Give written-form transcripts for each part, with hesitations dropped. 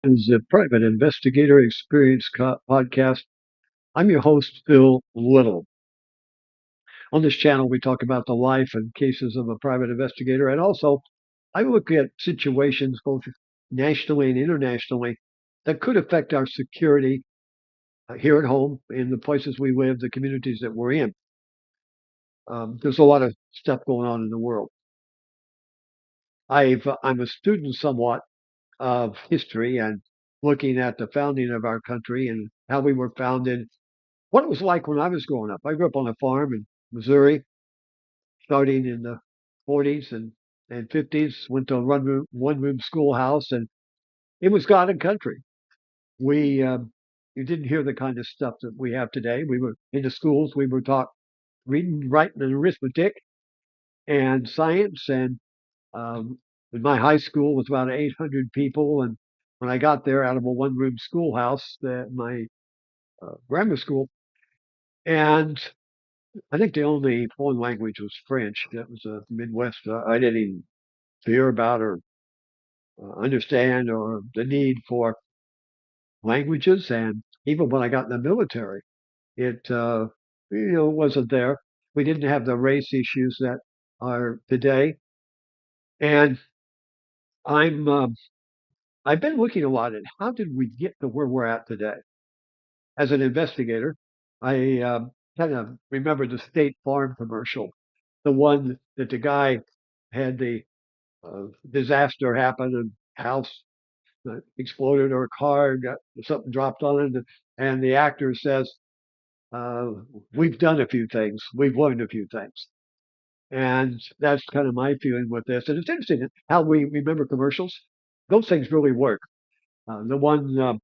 Is the Private Investigator Experience podcast. I'm your host, Phil Little. On this channel, we talk about the life and cases of a private investigator, and also I look at situations both nationally and internationally that could affect our security here at home, in the places we live, the communities that we're in. There's a lot of stuff going on in the world. I'm a student somewhat of history and looking at the founding of our country and how we were founded, what it was like when I was growing up. I grew up on a farm in Missouri, starting in the 40s and 50s. Went to a one room schoolhouse, and it was God and country. We you didn't hear the kind of stuff that we have today. We were in the schools. We were taught reading, writing, and arithmetic, and science. And um, my high school was about 800 people, and when I got there, out of a one-room schoolhouse, my grammar school, and I think the only foreign language was French. That was a Midwest. I didn't even hear about or understand or the need for languages. And even when I got in the military, it wasn't there. We didn't have the race issues that are today. And I'm I've been looking a lot at how did we get to where we're at today. As an investigator, I kind of remember the State Farm commercial, the one that the guy had the disaster happen and house exploded or a car got something dropped on it, and the actor says, uh, "We've done a few things, we've learned a few things," and that's kind of my feeling with this. And it's interesting how we remember commercials; those things really work. The one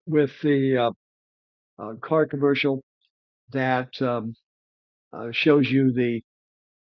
with the car commercial that shows you the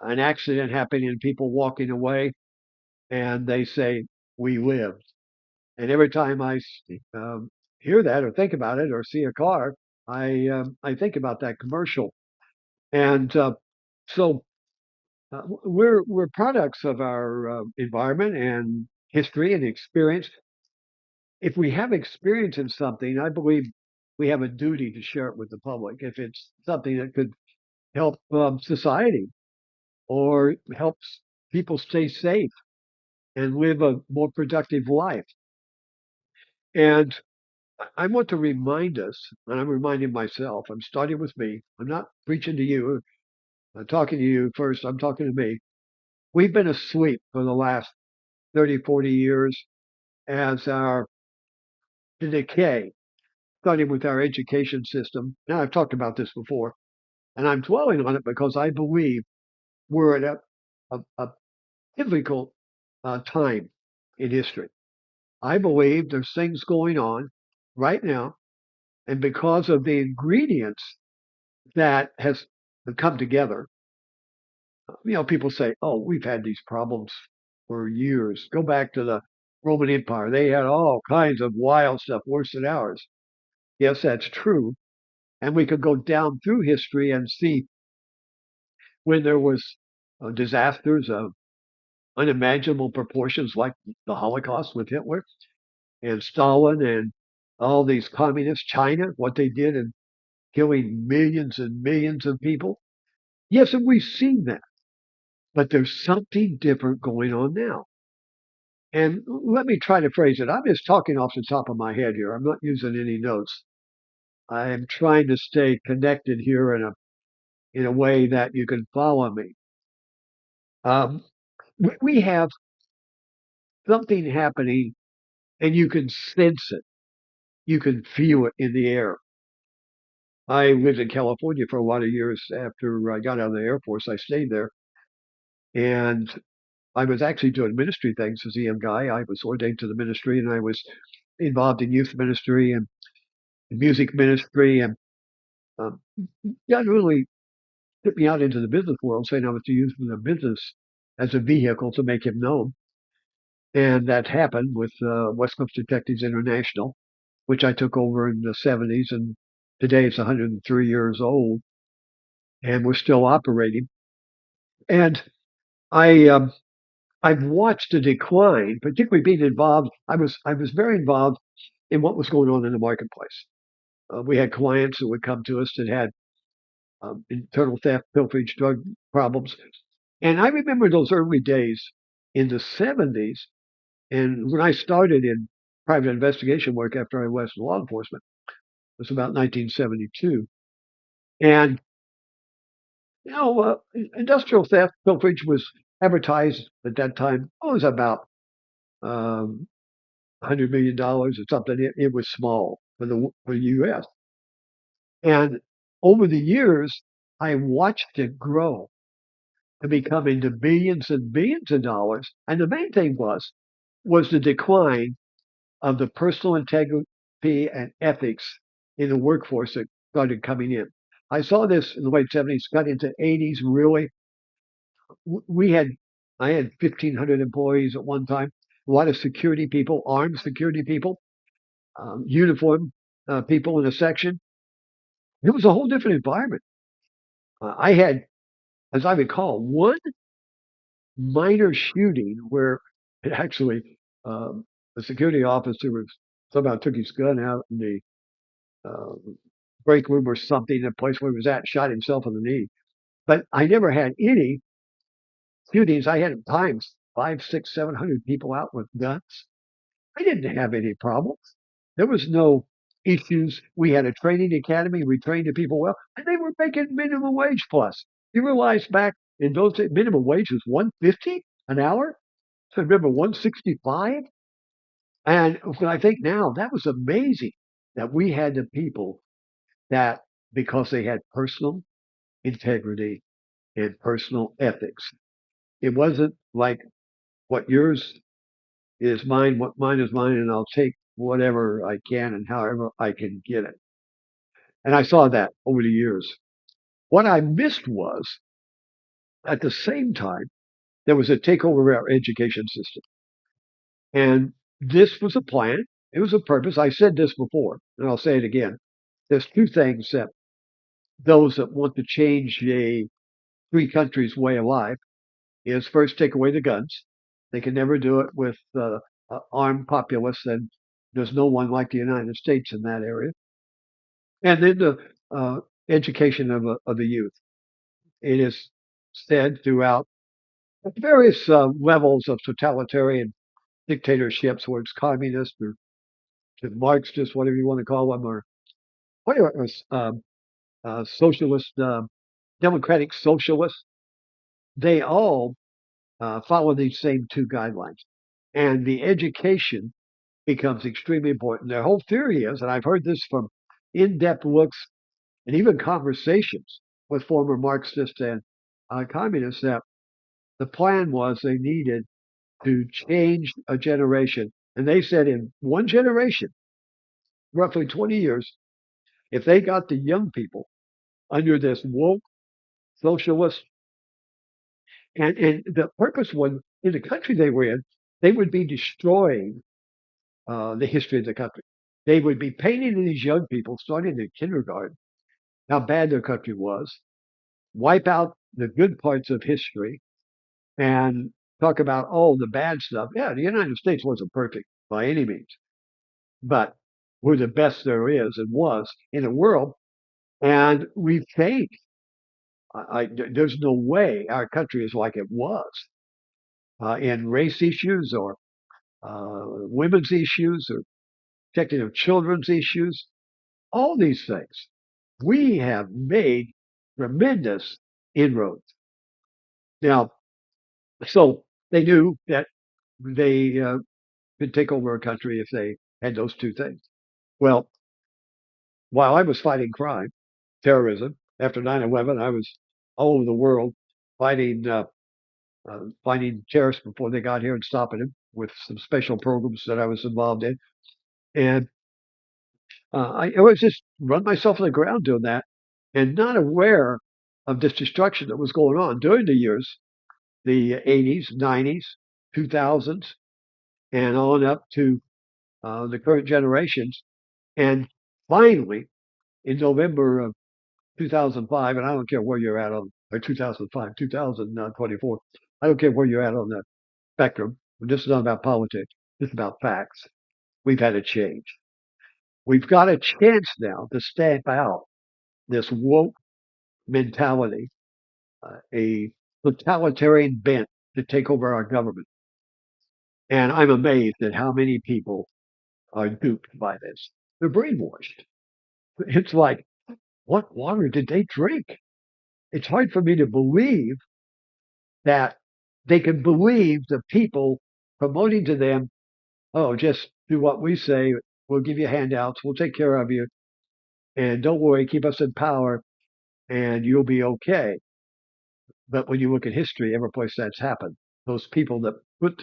an accident happening and people walking away, and they say, "We lived." And every time um, hear that or think about it or see a car, I think about that commercial. And so we're products of our environment and history and experience. If we have experience in something, I believe we have a duty to share it with the public. If it's something that could help society or helps people stay safe and live a more productive life. And I want to remind us, and I'm reminding myself, I'm starting with me. I'm not preaching to you. I'm talking to you first. I'm talking to me. We've been asleep for the last 30, 40 years as our the decay, starting with our education system. Now, I've talked about this before, and I'm dwelling on it because I believe we're at a pivotal time in history. I believe there's things going on right now, and because of the ingredients that has come together. People say, "Oh, we've had these problems for years. Go back to the Roman Empire. They had all kinds of wild stuff worse than ours." Yes, that's true. And we could go down through history and see when there was disasters of unimaginable proportions, like the Holocaust with Hitler and Stalin and all these communists, China, what they did in killing millions and millions of people. Yes, and we've seen that. But there's something different going on now. And let me try to phrase it. I'm just talking off the top of my head here. I'm not using any notes. I am trying to stay connected here in a way that you can follow me. Um, we have something happening, and you can sense it. You can feel it in the air. I lived in California for a lot of years after I got out of the Air Force. I stayed there, and I was actually doing ministry things as a young guy. I was ordained to the ministry, and I was involved in youth ministry and music ministry, and um, God really took me out into the business world, saying I was to use the business as a vehicle to make him known. And that happened with West Coast Detectives International, which I took over in the 70s. And today it's 103 years old, and we're still operating. And I, um, I've watched a decline, particularly being involved. I was very involved in what was going on in the marketplace. We had clients who would come to us that had internal theft, pilferage, drug problems, and I remember those early days in the '70s. And when I started in private investigation work after I was in law enforcement, it was about 1972. And industrial theft, pilferage was advertised at that time. Oh, it was about um, $100 million or something. It was small for the U.S. And over the years, I watched it grow to become into billions and billions of dollars. And the main thing was the decline of the personal integrity and ethics in the workforce that started coming in. I saw this in the late '70s, got into '80s. Really, we had I had 1,500 employees at one time. A lot of security people, armed security people, uniform people in a section. It was a whole different environment. I had, as I recall, one minor shooting where it actually the security officer was somehow took his gun out in the uh, break room or something, the place where he was at, shot himself in the knee. But I never had any shootings. I had at times five, six, 700 people out with guns. I didn't have any problems. There was no issues. We had a training academy. We trained the people well, and they were making minimum wage plus. You realize back in those days, minimum wage was 150 an hour. I remember 165. And when I think now, that was amazing that we had the people that because they had personal integrity and personal ethics. It wasn't like what yours is mine, what mine is mine, and I'll take whatever I can and however I can get it. And I saw that over the years. What I missed was at the same time, there was a takeover of our education system. And this was a plan, it was a purpose. I said this before, and I'll say it again. There's two things that those that want to change a free country's way of life is first take away the guns. They can never do it with armed populace, and there's no one like the United States in that area. And then the education of the youth. It is said throughout various levels of totalitarian dictatorships, where it's communist or Marxist, whatever you want to call them, or whatever, socialist, democratic socialists. They all follow these same two guidelines. And the education becomes extremely important. Their whole theory is, and I've heard this from in depth looks and even conversations with former Marxists and communists, that the plan was they needed to change a generation. And they said in one generation, roughly 20 years, if they got the young people under this woke socialist, and the purpose was in the country they were in, they would be destroying the history of the country. They would be painting to these young people, starting in kindergarten, how bad their country was, wipe out the good parts of history, and talk about all the bad stuff. Yeah, the United States wasn't perfect by any means, but we're the best there is and was in the world. And we've changed. There's no way our country is like it was in race issues or women's issues or protecting of children's issues, all these things. We have made tremendous inroads. Now, so they knew that they could take over a country if they had those two things. Well, while I was fighting crime, terrorism, after 9/11, I was all over the world fighting finding terrorists before they got here and stopping them with some special programs that I was involved in. And I was just run myself on the ground doing that and not aware of this destruction that was going on during the years, the '80s, '90s, 2000s, and on up to the current generations. And finally, in November of 2005, and I don't care where you're at on, or 2005, 2024, I don't care where you're at on that. spectrum. This is not about politics. This is about facts. We've had a change. We've got a chance now to stamp out this woke mentality, a totalitarian bent to take over our government. And I'm amazed at how many people are duped by this. They're brainwashed. It's like, what water did they drink? It's hard for me to believe that they can believe the people promoting to them, oh, just do what we say. We'll give you handouts. We'll take care of you. And don't worry, keep us in power and you'll be okay. But when you look at history, every place that's happened, those people that put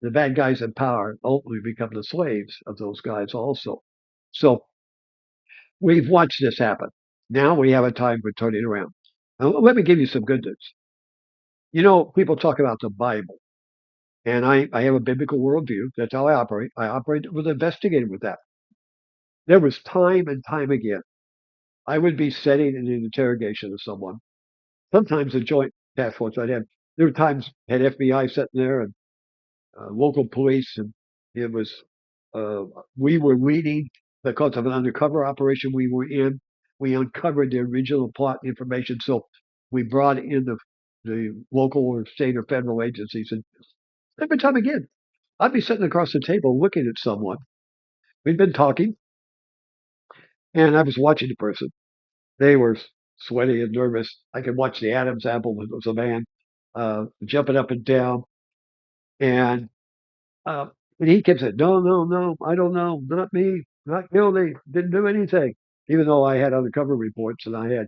the bad guys in power ultimately become the slaves of those guys also. So we've watched this happen. Now we have a time for turning around. Now, let me give you some good news. You know, people talk about the Bible, and I have a biblical worldview. That's how I operate. I operate with Investigator with that. There was time and time again. I would be sitting in an interrogation of someone, sometimes a joint task force I'd have. There were times I had FBI sitting there and local police, and it was uh, we were leading because of an undercover operation we were in. We uncovered the original plot information, so we brought in the local or state or federal agencies, and every time again, I'd be sitting across the table looking at someone. We'd been talking, and I was watching the person. They were sweaty and nervous. I could watch the Adam's apple when it was a man jumping up and down, and Uh, and he kept saying, "No, no, no, I don't know, not me, not guilty, didn't do anything." Even though I had undercover reports and I had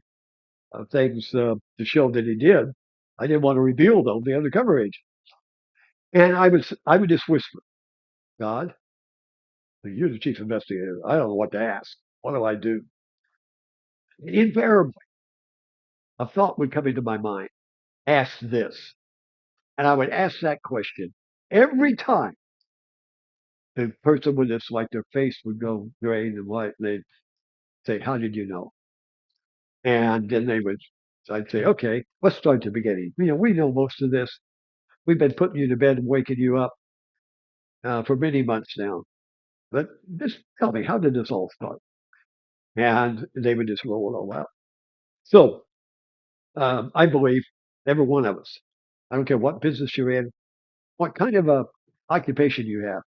things to show that he did, I didn't want to reveal them, the undercover agent. And I would just whisper, "God, you're the chief investigator. I don't know what to ask. What do I do?" Invariably, a thought would come into my mind: ask this, and I would ask that question every time. The person would just like their face would go gray and white, and they'd say, "How did you know?" And then I'd say, okay, let's start at the beginning. You know, we know most of this. We've been putting you to bed and waking you up for many months now. But just tell me, how did this all start? And they would just roll it all out. So I believe every one of us, I don't care what business you're in, what kind of a occupation you have,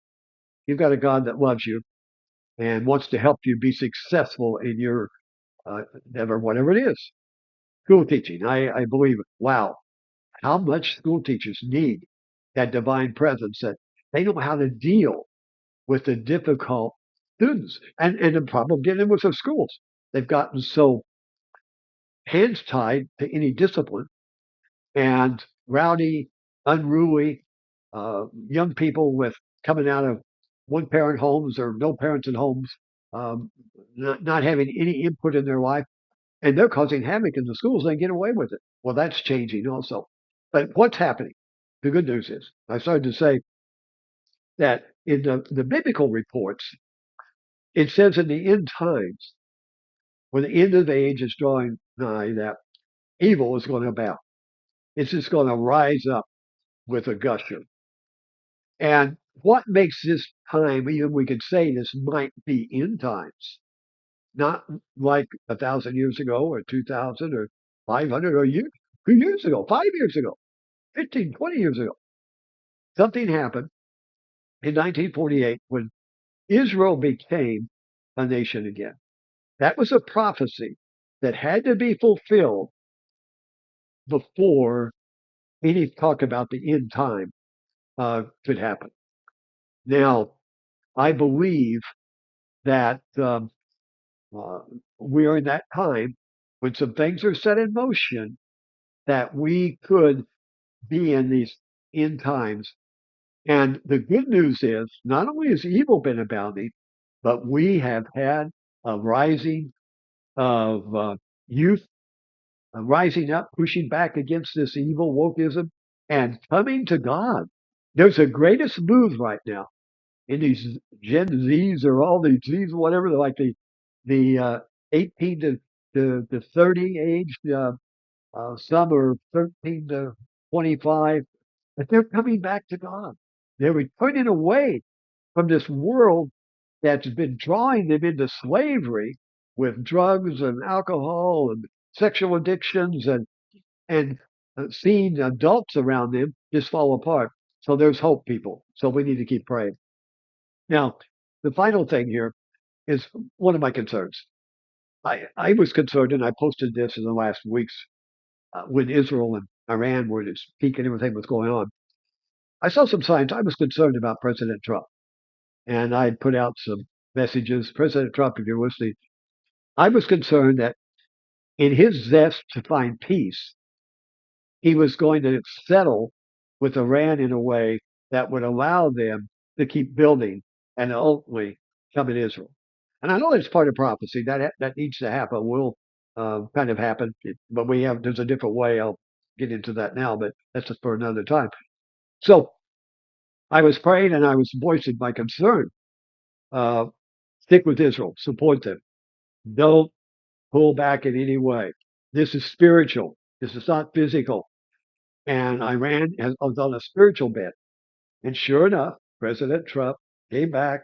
you've got a God that loves you and wants to help you be successful in your endeavor, whatever it is. School teaching, I believe, wow, how much school teachers need that divine presence that they know how to deal with the difficult students and the problem getting in with their schools. They've gotten so hands tied to any discipline and rowdy, unruly young people with coming out of one parent homes or no parents in homes, um, not having any input in their life, and they're causing havoc in the schools. They get away with it. Well, that's changing also. But what's happening? The good news is, I started to say that in the biblical reports, it says in the end times, when the end of the age is drawing nigh, that evil is going to abound. It's just going to rise up with a gusto. And what makes this time, even we could say this might be end times, not like 1,000 years ago or 2,000 or 500 or 2 years ago, 5 years ago, 15, 20 years ago. Something happened in 1948 when Israel became a nation again. That was a prophecy that had to be fulfilled before any talk about the end time could happen. Now, I believe that uh, we are in that time when some things are set in motion that we could be in these end times. And the good news is not only has evil been abounding, but we have had a rising of youth rising up, pushing back against this evil wokeism and coming to God. There's a greatest move right now in these Gen Zs or all these Zs, whatever, like the 18 to 30 age, some are 13 to 25. But they're coming back to God. They're returning away from this world that's been drawing them into slavery with drugs and alcohol and sexual addictions and seeing adults around them just fall apart. So there's hope, people. So we need to keep praying. Now, the final thing here is one of my concerns. I was concerned, and I posted this in the last weeks when Israel and Iran were at its peak and everything was going on. I saw some signs. I was concerned about President Trump, and I put out some messages. President Trump, if you're listening, I was concerned that in his zest to find peace, he was going to settle with Iran in a way that would allow them to keep building and ultimately come in Israel. And I know that's part of prophecy that needs to happen. Will kind of happen, but there's a different way. I'll get into that now, but that's just for another time. So I was praying and I was voicing my concern. Uh, Stick with Israel, support them. Don't pull back in any way. This is spiritual. This is not physical. And Iran was on a spiritual bent. And sure enough, President Trump came back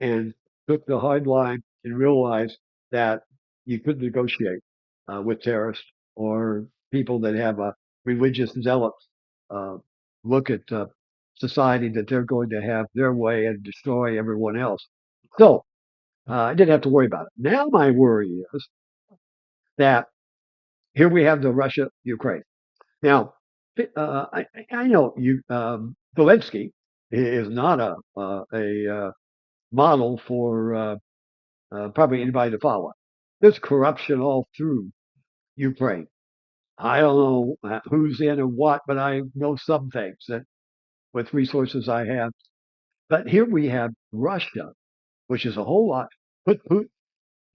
and took the hard line and realized that you couldn't negotiate with terrorists or people that have a religious zealots uh, look at society that they're going to have their way and destroy everyone else. So I didn't have to worry about it. Now my worry is that here we have the Russia Ukraine. Now, I know Zelensky is not a model for probably anybody to follow. There's corruption all through Ukraine. I don't know who's in or what, but I know some things that with resources I have. But here we have Russia, which is a whole lot. Put Putin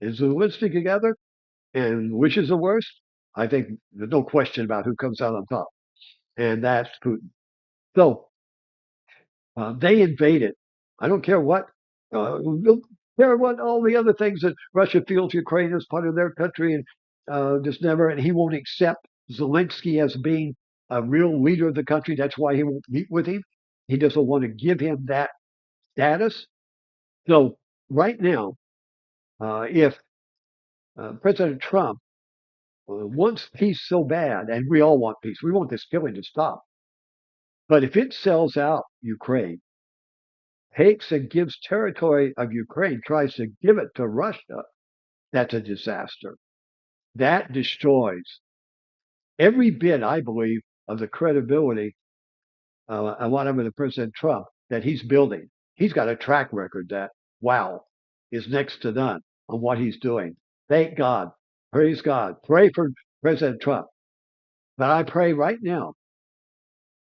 and Zelensky together, and which is the worst? I think there's no question about who comes out on top, and that's Putin. So they invaded. I don't care what. Don't care what all the other things that Russia feels Ukraine is part of their country and just never. And he won't accept Zelensky as being a real leader of the country. That's why he won't meet with him. He doesn't want to give him that status. So right now, if President Trump wants peace so bad, and we all want peace, we want this killing to stop. But if it sells out Ukraine, takes and gives territory of Ukraine, tries to give it to Russia, that's a disaster. That destroys every bit, I believe, of the credibility and whatever the President Trump that he's building. He's got a track record that, wow, is next to none on what he's doing. Thank God. Praise God. Pray for President Trump. But I pray right now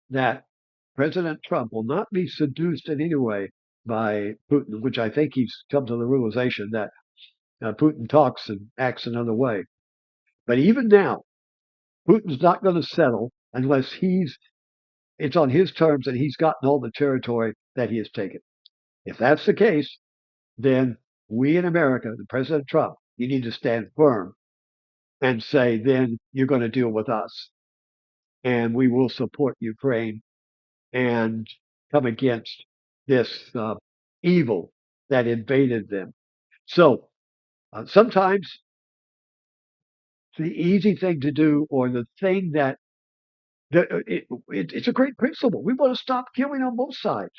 that President Trump will not be seduced in any way by Putin, which I think he's come to the realization that Putin talks and acts another way. But even now, Putin's not going to settle unless it's on his terms and he's gotten all the territory that he has taken. If that's the case, then we in America, the President Trump, you need to stand firm and say, then you're going to deal with us and we will support Ukraine and come against this evil that invaded them. So sometimes the easy thing to do or the thing that it's a great principle. We want to stop killing on both sides.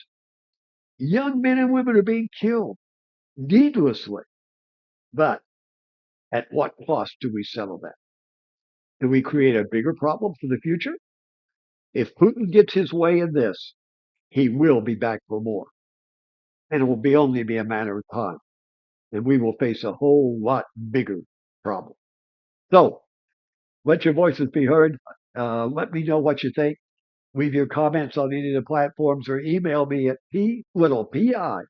Young men and women are being killed needlessly. But at what cost do we settle that? Do we create a bigger problem for the future? If Putin gets his way in this, he will be back for more. And it will only be a matter of time. And we will face a whole lot bigger problem. So let your voices be heard. Let me know what you think. Leave your comments on any of the platforms or email me at pi777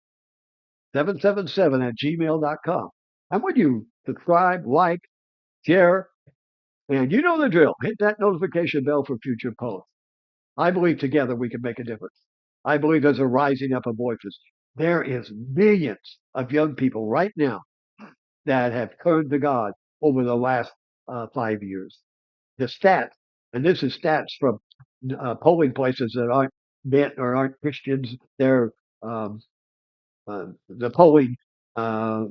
at gmail.com. And would you subscribe, like, share, and you know the drill. Hit that notification bell for future posts. I believe together we can make a difference. I believe there's a rising up of voices. There is millions of young people right now that have turned to God over the last 5 years. The stats, and this is stats from polling places that aren't meant or aren't Christians. They're um, the polling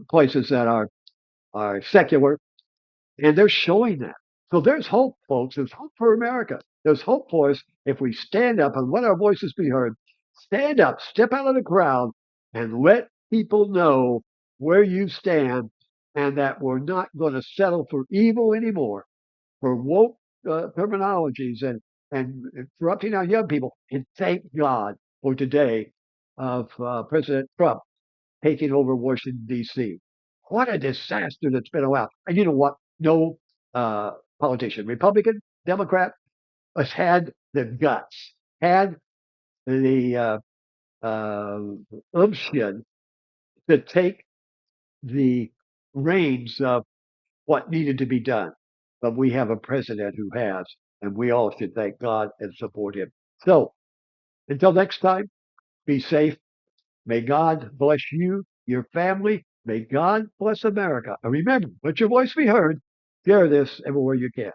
places that are secular, and they're showing that. So there's hope, folks. There's hope for America. There's hope for us if we stand up and let our voices be heard. Stand up, step out of the crowd, and let people know where you stand, and that we're not going to settle for evil anymore, for woke terminologies and corrupting our young people. And thank God for today of President Trump taking over Washington, D.C. What a disaster that's been allowed. And you know what? No politician, Republican, Democrat, has had the guts, had the uh, umption to take the reins of what needed to be done. But we have a president who has, and we all should thank God and support him. So until next time, be safe. May God bless you, your family. May God bless America. And remember, let your voice be heard. Share this everywhere you can.